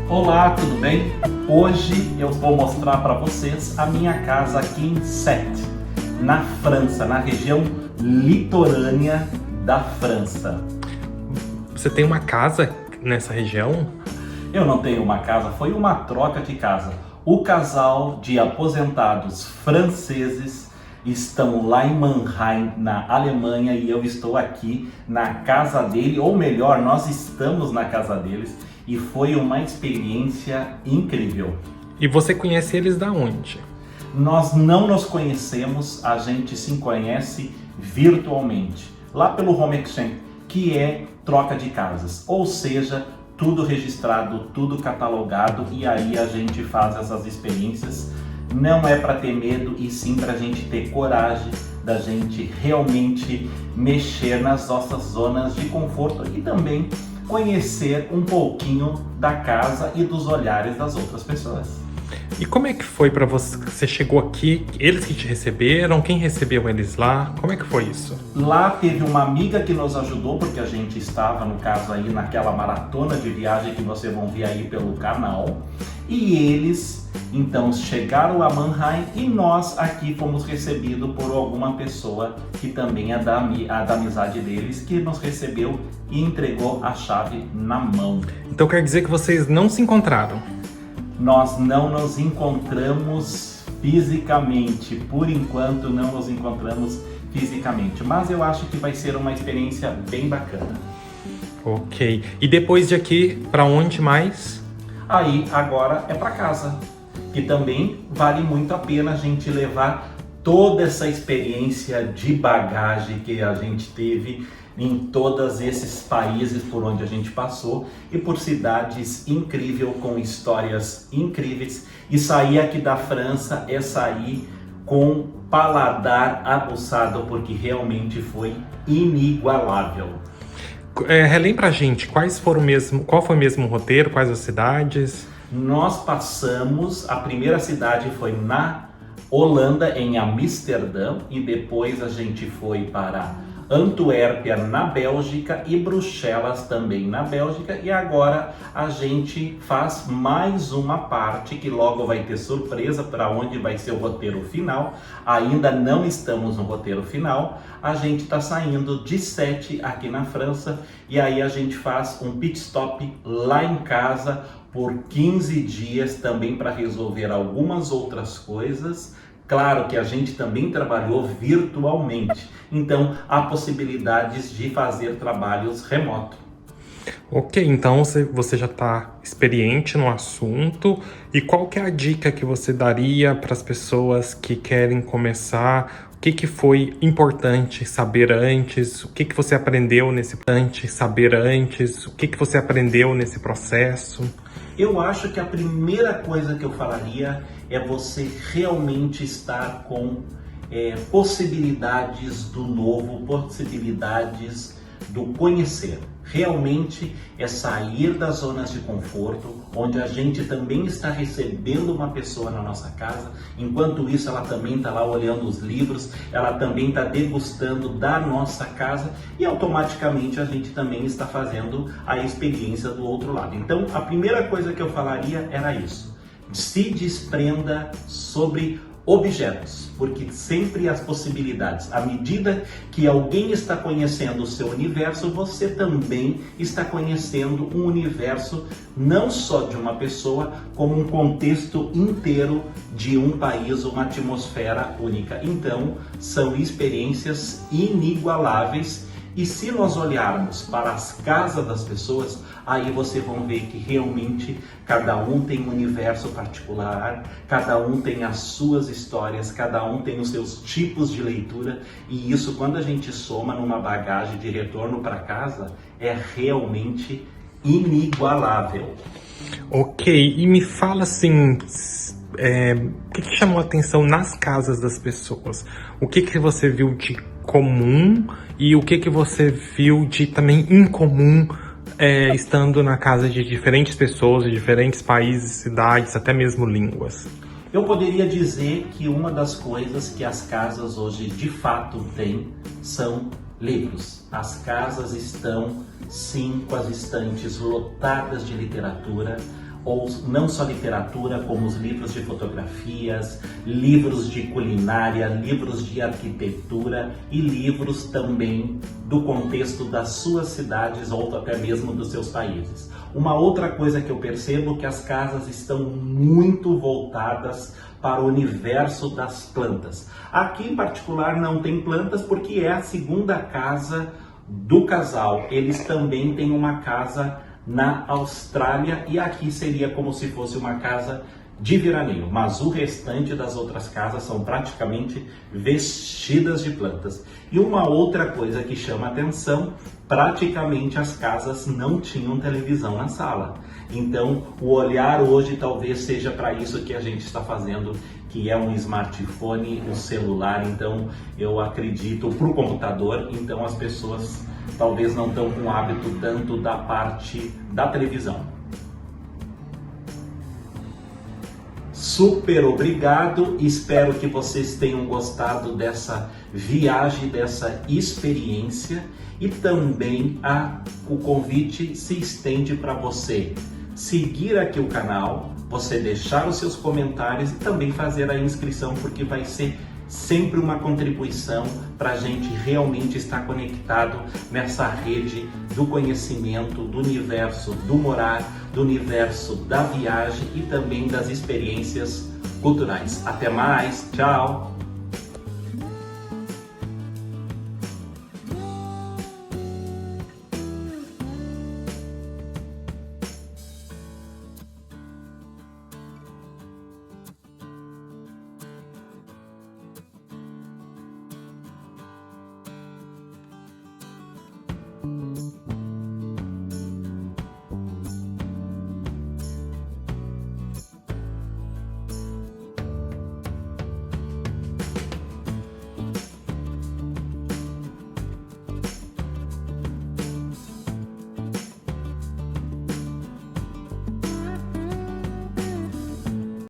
Olá, tudo bem? Hoje eu vou mostrar para vocês a minha casa aqui em Sète, na França, na região litorânea da França. Você tem uma casa nessa região? Eu não tenho uma casa, foi uma troca de casa. O casal de aposentados franceses estão lá em Mannheim, na Alemanha, e eu estou aqui na casa dele, ou melhor, nós estamos na casa deles, e foi uma experiência incrível. E você conhece eles da onde? Nós não nos conhecemos, a gente se conhece virtualmente, lá pelo Home Exchange, que é troca de casas, ou seja, tudo registrado, tudo catalogado, e aí a gente faz essas experiências. Não é para ter medo, e sim para a gente ter coragem da gente realmente mexer nas nossas zonas de conforto e também conhecer um pouquinho da casa e dos olhares das outras pessoas. E como é que foi para você? Você chegou aqui, eles que te receberam, quem recebeu eles lá? Como é que foi isso? Lá teve uma amiga que nos ajudou, porque a gente estava, no caso aí, naquela maratona de viagem que vocês vão ver aí pelo canal. E eles, então, chegaram a Mannheim e nós aqui fomos recebidos por alguma pessoa que também é da amizade deles, que nos recebeu e entregou a chave na mão. Então quer dizer que vocês não se encontraram? Nós não nos encontramos fisicamente, por enquanto não nos encontramos fisicamente, mas eu acho que vai ser uma experiência bem bacana. Ok. E depois de aqui, para onde mais? Aí agora é para casa, que também vale muito a pena a gente levar toda essa experiência de bagagem que a gente teve em todos esses países por onde a gente passou e por cidades incríveis, com histórias incríveis. E sair aqui da França é sair com paladar aguçado, porque realmente foi inigualável. Relembra pra gente, qual foi mesmo o roteiro, quais as cidades? Nós passamos, a primeira cidade foi na Holanda, em Amsterdã, e depois a gente foi para Antuérpia, na Bélgica, e Bruxelas, também na Bélgica. E agora a gente faz mais uma parte, que logo vai ter surpresa para onde vai ser o roteiro final. Ainda não estamos no roteiro final. A gente está saindo de Sète, aqui na França, e aí a gente faz um pit stop lá em casa por 15 dias, também para resolver algumas outras coisas. Claro que a gente também trabalhou virtualmente, então há possibilidades de fazer trabalhos remotos. Ok, então você já está experiente no assunto. E qual que é a dica que você daria para as pessoas que querem começar? O que foi importante saber antes? O que você aprendeu nesse processo? Eu acho que a primeira coisa que eu falaria é você realmente estar com possibilidades do novo, possibilidades do conhecer. Realmente é sair das zonas de conforto, onde a gente também está recebendo uma pessoa na nossa casa. Enquanto isso, ela também está lá olhando os livros, ela também está degustando da nossa casa, e automaticamente a gente também está fazendo a experiência do outro lado. Então, a primeira coisa que eu falaria era isso: se desprenda sobre objetos, porque sempre as possibilidades. À medida que alguém está conhecendo o seu universo, você também está conhecendo um universo não só de uma pessoa, como um contexto inteiro de um país, uma atmosfera única. Então, são experiências inigualáveis. E se nós olharmos para as casas das pessoas, aí vocês vão ver que realmente cada um tem um universo particular, cada um tem as suas histórias, cada um tem os seus tipos de leitura, e isso, quando a gente soma numa bagagem de retorno para casa, é realmente inigualável. Ok, e me fala assim, o que chamou a atenção nas casas das pessoas? O que você viu de comum e o que você viu de também incomum estando na casa de diferentes pessoas, de diferentes países, cidades, até mesmo línguas? Eu poderia dizer que uma das coisas que as casas hoje de fato têm são livros. As casas estão, sim, com as estantes lotadas de literatura, ou não só literatura, como os livros de fotografias, livros de culinária, livros de arquitetura e livros também do contexto das suas cidades ou até mesmo dos seus países. Uma outra coisa que eu percebo é que as casas estão muito voltadas para o universo das plantas. Aqui em particular não tem plantas porque é a segunda casa do casal. Eles também têm uma casa na Austrália e aqui seria como se fosse uma casa de veraneio, mas o restante das outras casas são praticamente vestidas de plantas. E uma outra coisa que chama atenção, praticamente as casas não tinham televisão na sala. Então, o olhar hoje talvez seja para isso que a gente está fazendo, que é um smartphone, um celular. Então, eu acredito para o computador. Então, as pessoas talvez não estão com o hábito tanto da parte da televisão. Super obrigado, espero que vocês tenham gostado dessa viagem, dessa experiência, e também o convite se estende para você seguir aqui o canal, você deixar os seus comentários e também fazer a inscrição, porque vai ser sempre uma contribuição para a gente realmente estar conectado nessa rede do conhecimento, do universo do morar, do universo da viagem e também das experiências culturais. Até mais, tchau!